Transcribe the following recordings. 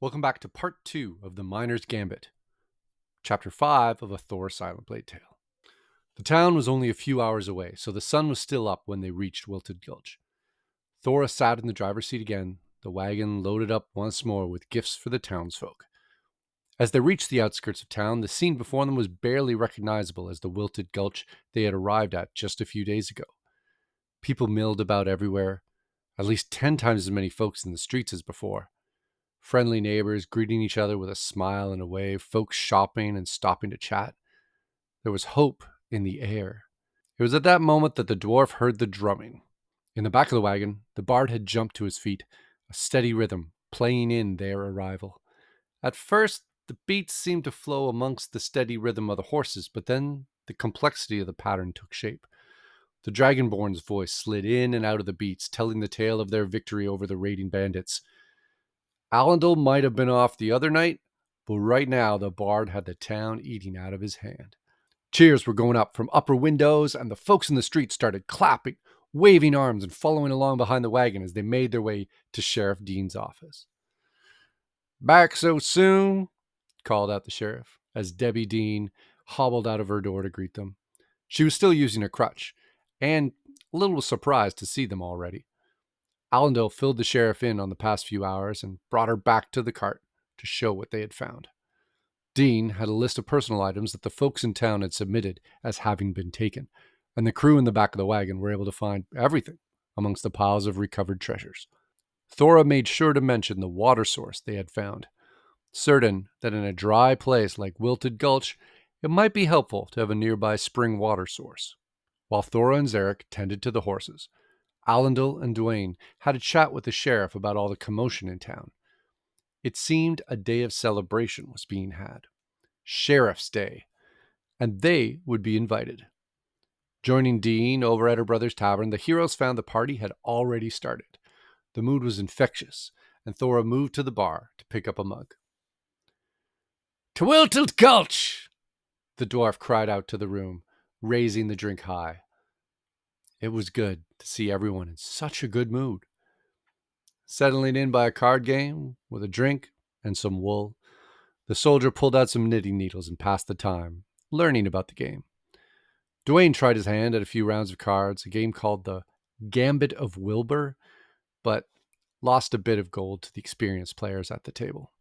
Welcome back to part 2 of the Miner's Gambit, chapter 5 of a Thora Silentblade tale. The town was only a few hours away, so the sun was still up when they reached Wilted Gulch. Thora sat in the driver's seat again, the wagon loaded up once more with gifts for the townsfolk. As they reached the outskirts of town, the scene before them was barely recognizable as the Wilted Gulch they had arrived at just a few days ago. People milled about everywhere, at least 10 times as many folks in the streets as before. Friendly neighbors greeting each other with a smile and a wave, folks shopping and stopping to chat. There was hope in the air. It was at that moment that the dwarf heard the drumming. In the back of the wagon, the bard had jumped to his feet, a steady rhythm playing in their arrival. At first, the beats seemed to flow amongst the steady rhythm of the horses, but then the complexity of the pattern took shape. The Dragonborn's voice slid in and out of the beats, telling the tale of their victory over the raiding bandits. Allendale might have been off the other night, but right now the bard had the town eating out of his hand. Cheers were going up from upper windows, and the folks in the street started clapping, waving arms, and following along behind the wagon as they made their way to Sheriff Dean's office. "Back so soon?" called out the sheriff, as Debbie Dean hobbled out of her door to greet them. She was still using a crutch, and a little surprised to see them already. Allendale filled the sheriff in on the past few hours and brought her back to the cart to show what they had found. Dean had a list of personal items that the folks in town had submitted as having been taken, and the crew in the back of the wagon were able to find everything amongst the piles of recovered treasures. Thora made sure to mention the water source they had found, certain that in a dry place like Wilted Gulch, it might be helpful to have a nearby spring water source. While Thora and Zarek tended to the horses, Allendale and Duane had a chat with the sheriff about all the commotion in town. It seemed a day of celebration was being had. Sheriff's Day, and they would be invited. Joining Dean over at her brother's tavern, the heroes found the party had already started. The mood was infectious, and Thora moved to the bar to pick up a mug. "To Wilted Gulch!" the dwarf cried out to the room, raising the drink high. It was good to see everyone in such a good mood. Settling in by a card game with a drink and some wool, the soldier pulled out some knitting needles and passed the time, learning about the game. Duane tried his hand at a few rounds of cards, a game called the Gambit of Wilbur, but lost a bit of gold to the experienced players at the table.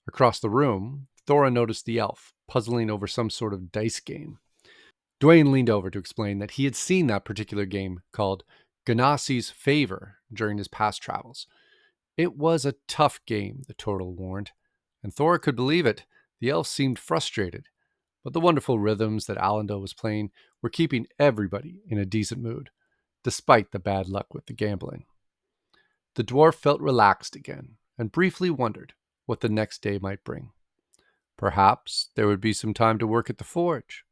Across the room, Thora noticed the elf puzzling over some sort of dice game. Duane leaned over to explain that he had seen that particular game called Ganassi's Favor during his past travels. It was a tough game, the turtle warned, and Thora could believe it. The elf seemed frustrated, but the wonderful rhythms that Allendale was playing were keeping everybody in a decent mood, despite the bad luck with the gambling. The dwarf felt relaxed again and briefly wondered what the next day might bring. Perhaps there would be some time to work at the forge.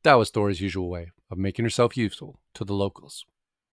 That was Thora's usual way of making herself useful to the locals.